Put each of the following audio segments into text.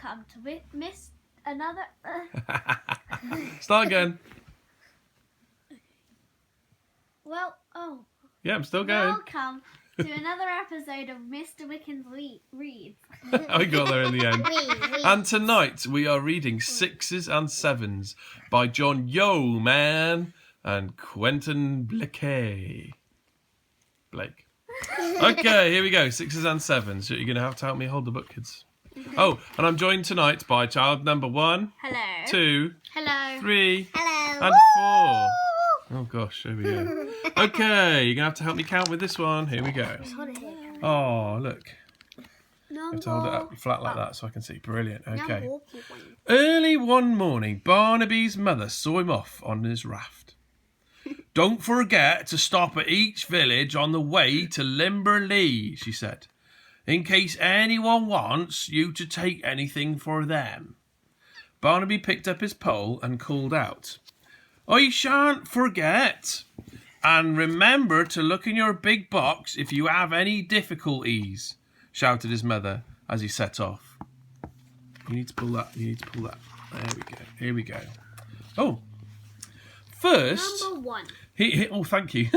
welcome to miss another... Start again. Yeah, I'm still going. Welcome to another episode of Mr. Wickins Reads. I got there in the end. And tonight we are reading Sixes and Sevens by John Yeoman and Quentin Blake. Okay, here we go. Sixes and Sevens. You're going to have to help me hold the book, kids. Oh, and I'm joined tonight by child number 1, Hello. 2, Hello. 3, Hello. and 4. Oh gosh, here we go. Okay, you're going to have to help me count with this one. Here we go. Oh, look. You have to hold it up flat like that so I can see. Brilliant. Okay. Early one morning, Barnaby's mother saw him off on his raft. Don't forget to stop at each village on the way to Limberley, she said, in case anyone wants you to take anything for them. Barnaby picked up his pole and called out, I shan't forget. And remember to look in your big box if you have any difficulties, shouted his mother as he set off. You need to pull that. There we go. Here we go. Oh. First... Number 1. Oh, thank you.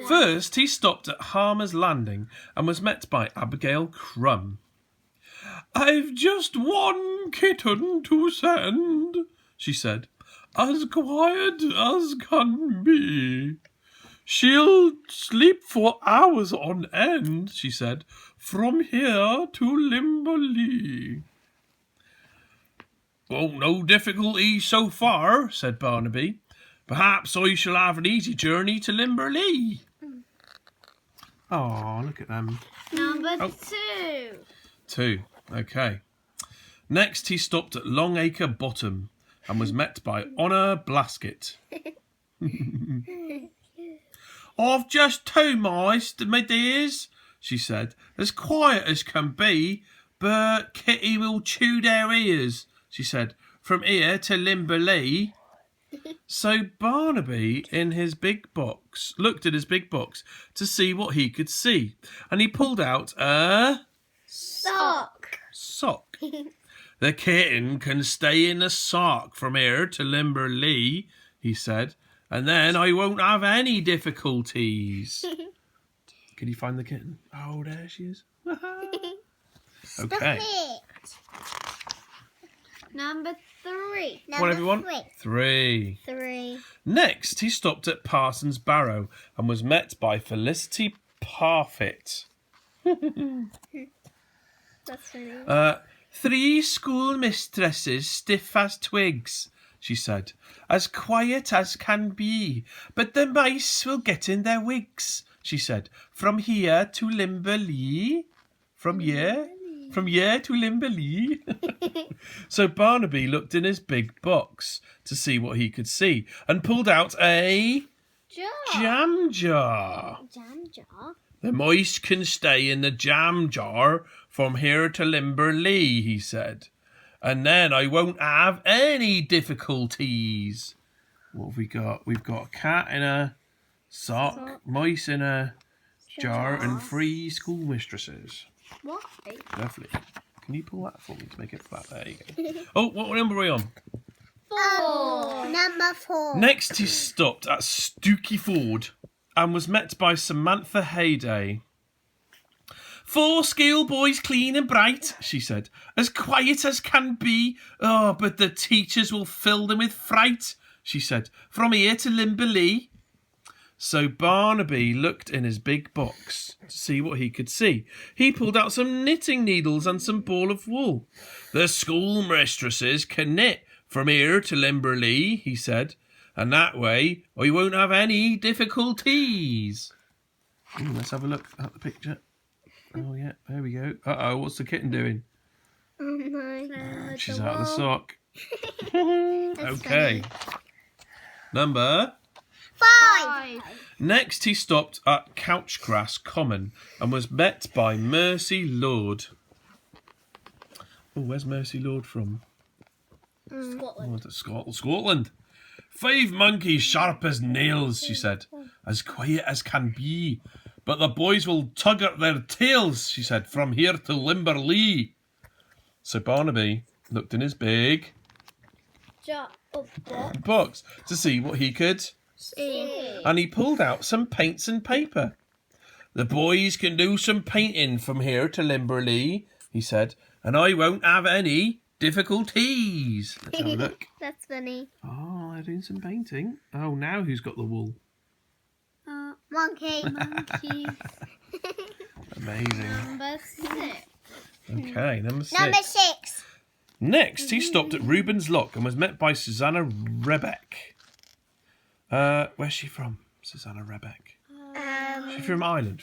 First, he stopped at Harmer's Landing and was met by Abigail Crumb. I've just one kitten to send, she said, as quiet as can be. She'll sleep for hours on end, she said, from here to Limberley. Oh, no difficulty so far, said Barnaby. Perhaps I shall have an easy journey to Limberley. Oh, look at them. Number 2. 2, okay. Next, he stopped at Longacre Bottom and was met by Honor Blaskett. I've just 2 mice, my dears, she said, as quiet as can be, but Kitty will chew their ears, she said, from here to Limberley. So Barnaby, in his big box, looked at his big box to see what he could see, and he pulled out a... Sock. The kitten can stay in the sock from here to Limberley, he said, and then I won't have any difficulties. Can you find the kitten? Oh, there she is. Okay. Number 3. What, everyone? 3. Next, he stopped at Parson's Barrow and was met by Felicity Parfitt. That's funny. 3 schoolmistresses, stiff as twigs, she said, as quiet as can be, but the mice will get in their wigs, she said, from here to Limberley. From here to Limberley. So Barnaby looked in his big box to see what he could see and pulled out a jam jar. The mice can stay in the jam jar from here to Limberley, he said, and then I won't have any difficulties. What have we got? We've got a cat in a sock, mice in a jar, and 3 schoolmistresses. What? Lovely. Can you pull that for me to make it flat? There you go. Oh, what number are we on? 4. Number 4. Next, he stopped at Stooky Ford and was met by Samantha Hayday. 4 schoolboys clean and bright, she said, as quiet as can be. Oh, but the teachers will fill them with fright, she said, from here to Limberley. So Barnaby looked in his big box to see what he could see. He pulled out some knitting needles and some ball of wool. The schoolmistresses can knit from here to Limberley, he said, and that way I won't have any difficulties. Ooh, let's have a look at the picture. Oh, yeah, there we go. Uh-oh, what's the kitten doing? Oh, my. She's out of the sock. Okay. Number 5. Next, he stopped at Couchgrass Common and was met by Mercy Lord. Oh, where's Mercy Lord from? Scotland. Oh, Scotland. 5 monkeys sharp as nails, she said, as quiet as can be. But the boys will tug at their tails, she said, from here to Limberley. So Barnaby looked in his big box to see what he could See. and he pulled out some paints and paper. The boys can do some painting from here to Limberley, he said, and I won't have any difficulties. Let's have a look. That's funny. Oh, they're doing some painting. Oh, now who's got the wool? Monkey. Amazing. Number 6. Okay, number 6. Number 6. Next, he stopped at Reuben's Lock and was met by Susanna Rebeck. Where's she from? Susanna Rebeck. She's from Ireland.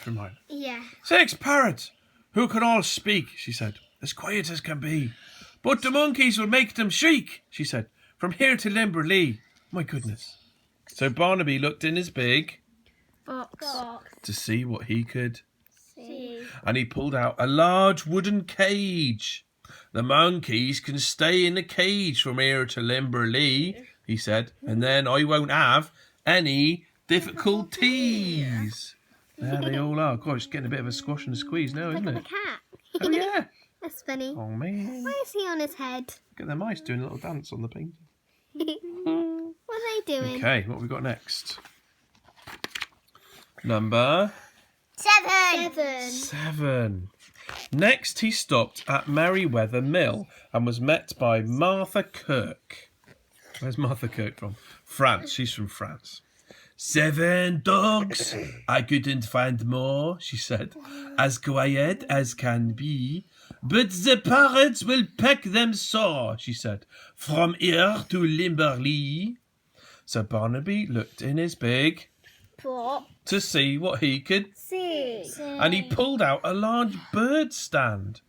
Yeah. 6 parrots, who can all speak, she said, as quiet as can be. But the monkeys will make them shriek, she said, from here to Limberley. My goodness. So Barnaby looked in his big Box. to see what he could, See. and he pulled out a large wooden cage. The monkeys can stay in the cage from here to Limberley, he said, and then I won't have any difficulties. There they all are. Gosh, it's getting a bit of a squash and a squeeze now, isn't Look it? at the cat. Oh, yeah. That's funny. Oh, man. Why is he on his head? Look at the mice doing a little dance on the painting. What are they doing? Okay, what have we got next? Number 7. Next, he stopped at Merryweather Mill and was met by Martha Kirk. Where's Martha Kirk from? France. She's from France. 7 dogs. I couldn't find more, she said, as quiet as can be. But the parrots will peck them sore, she said, from here to Limberley. So Barnaby looked in his big to see what he could, See. and he pulled out a large bird stand.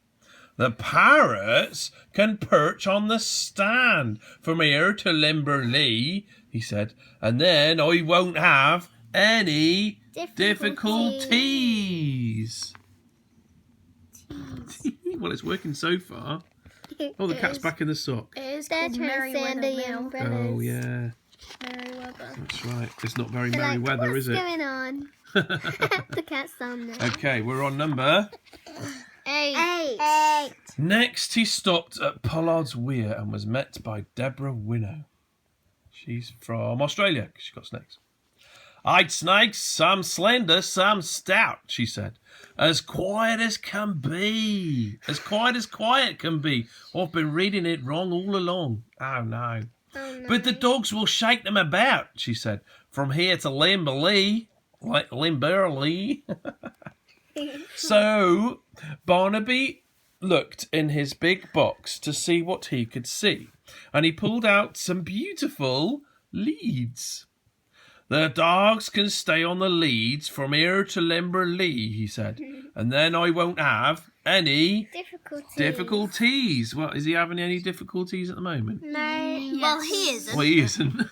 The parrots can perch on the stand from here to Limberley, he said, and then I won't have any difficulties. Well, it's working so far. Oh, the cat's back in the sock. It is They're called trying to say under Merryweather your Mill. umbrellas. Oh, yeah. Merryweather. That's right. It's not very They're merry like, weather, what's is it? going on? The cat's on there. Okay, we're on number 8. 8. Next, he stopped at Pollard's Weir and was met by Deborah Winnow. She's from Australia. She got snakes. I'd snakes, some slender, some stout, she said. As quiet as can be. As quiet can be. I've been reading it wrong all along. Oh, no. Oh, no. But the dogs will shake them about, she said. From here to Limberley. Limberley. So, Barnaby looked in his big box to see what he could see, and he pulled out some beautiful leads. The dogs can stay on the leads from here to Limberley, he said, and then I won't have any difficulties. Well, is he having any difficulties at the moment? No. Well, he isn't. Well, he isn't.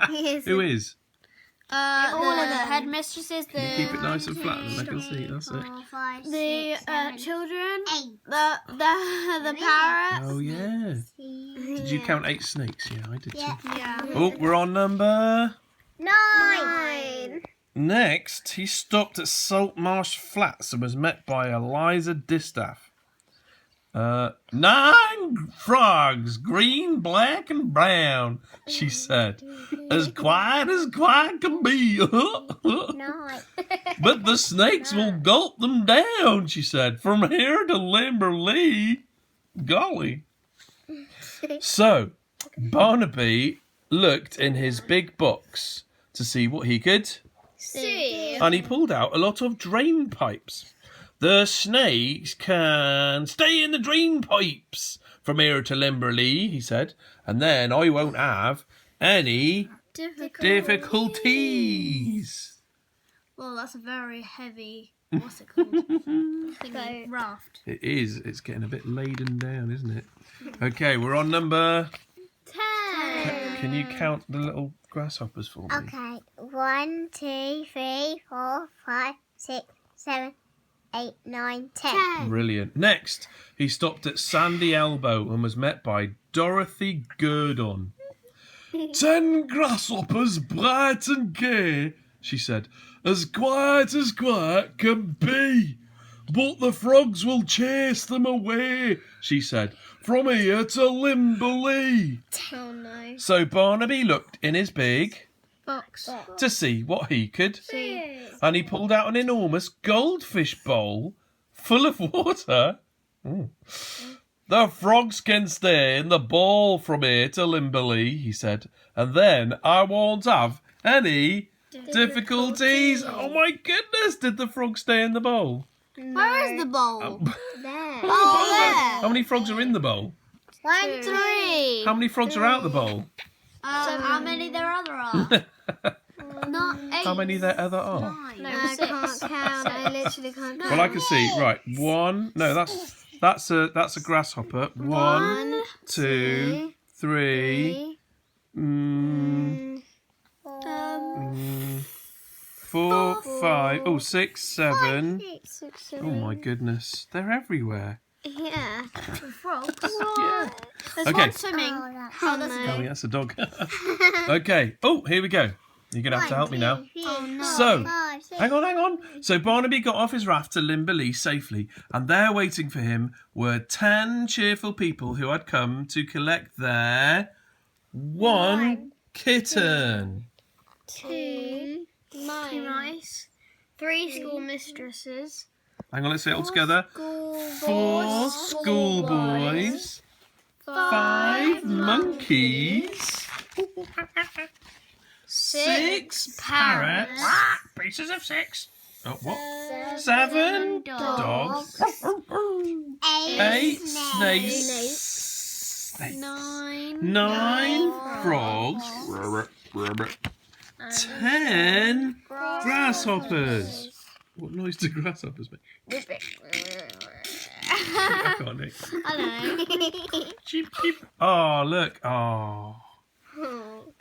He isn't. Who is? All of the headmistresses, Can you keep it nice and flat and I can see? That's it. 4, 5, 6, the 7, children, 8. the parrots. Oh, yeah. Did you count 8 snakes? Yeah, I did too. Yeah. Yeah. Oh, we're on number... 9. Next, he stopped at Saltmarsh Flats and was met by Eliza Distaff. 9 frogs, green, black, and brown, she said. As quiet can be. 9. But the snakes will gulp them down, she said. From here to Limberley. Golly. So, Barnaby looked in his big box to see what he could, See. and he pulled out a lot of drain pipes. The snakes can stay in the drain pipes from here to Limberley, he said, and then I won't have any difficulties. Well, that's a very heavy. What's it called? Thingy, raft. It is. It's getting a bit laden down, isn't it? Okay, we're on number... 10. Can you count the little grasshoppers for me? Okay. 1, 2, 3, 4, 5, 6, 7, 8, 9, 10. Brilliant. Next, he stopped at Sandy Elbow and was met by Dorothy Gurdon. 10 grasshoppers, bright and gay, she said, as quiet can be. But the frogs will chase them away, she said, from here to Limberley. Oh no. So Barnaby looked in his big Box. to see what he could. See. And he pulled out an enormous goldfish bowl full of water. The frogs can stay in the bowl from here to Limberley, he said, and then I won't have any difficulties. Oh my goodness, did the frog stay in the bowl? Where is the bowl? There. Oh, there. How many frogs are in the bowl? 1, 2. How many frogs are out the bowl? So how many there are? Not 8. How many there other are? 9. No, I can't count. I literally can't count. Well, I can see. Right, 1. No, that's a grasshopper. 1, 2, 3, 4, 5. Oh, 6, 7. 6, Oh my goodness, they're everywhere. Yeah. Frogs. Yeah. There's Okay. one swimming. Oh, that's Oh, yeah, that's a dog. Okay. Oh, here we go. You're gonna have to help me now. no. So, hang on. So Barnaby got off his raft to Limberley safely, and there waiting for him were 10 cheerful people who had come to collect their one kitten. 2 mice. 3 school mistresses. Hang on, let's say it all together. 4 schoolboys, 5 monkeys, 6 parrots, pieces of 6. Oh, what? 7 dogs, 8 snakes, 9 frogs, 10 grasshoppers. What noise do grasshoppers make? I can't hear. Hello. Cheep, cheep. Oh, look. Oh.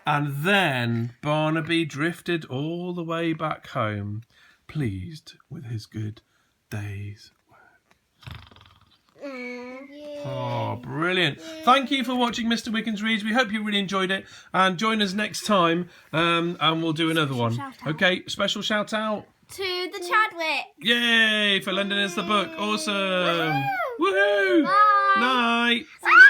And then Barnaby drifted all the way back home, pleased with his good day's work. Oh, brilliant. Thank you for watching Mr. Wickins Reads. We hope you really enjoyed it. And join us next time and we'll do another one. Okay, special shout out To the Chadwick. Yay! For lending us the book. Awesome. Woohoo! Bye. Night. See you